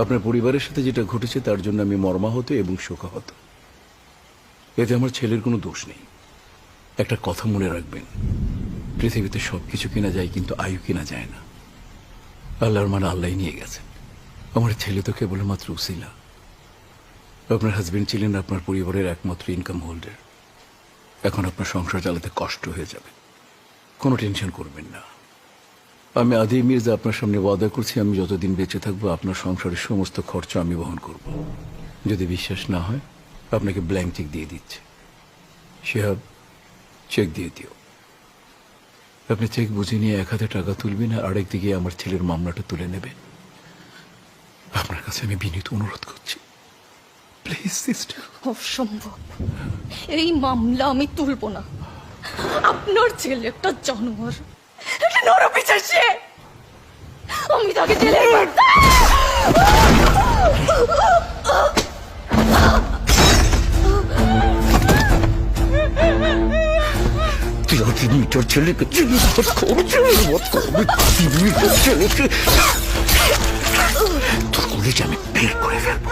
আপনার পরিবারের সাথে যেটা ঘটেছে তার জন্য আমি মর্মাহত এবং শোকাহত। এতে আমার ছেলের কোনো দোষ নেই। একটা কথা মনে রাখবেন, পৃথিবীতে সবকিছু কেনা যায় কিন্তু আয়ু কেনা যায় না। আল্লাহর মানে আল্লাহ নিয়ে গেছেন। আমার ছেলে তো কেবলমাত্র উসিলা। আপনার হাজবেন্ড ছিলেন আপনার পরিবারের একমাত্র ইনকাম হোল্ডার। এখন আপনার সংসার চালাতে কষ্ট হয়ে যাবে। কোনো টেনশন করবেন না। আমি আদি মির্জা আপনার সামনে ওয়াদা করছি, আমি যতদিন বেঁচে থাকবো আপনার সংসারের সমস্ত খরচ আমি বহন করব। যদি বিশ্বাস না হয় আপনাকে ব্ল্যাঙ্ক চেক দিয়ে দিচ্ছে। শিহাব, চেক দিয়ে দিও। আপনি চেক বুঝে নিয়ে 1 হাতে টাকা তুলবেন আর আরেক দিকে আমার ছেলের মামলাটা তুলে নেবেন। আপনার কাছে আমি বিনীত অনুরোধ করছি, প্লিজ সিস্টার। অসম্ভব, এই মামলা আমি তুলবো না। আপনার ছেলে একটা জানোয়ার, একটা নরপিশাচে। আমি তাকে জেলে তুই 3 মিটার ছেলেকে ছেলেকে তোর কলেজে আমি বের করে ফেলবো।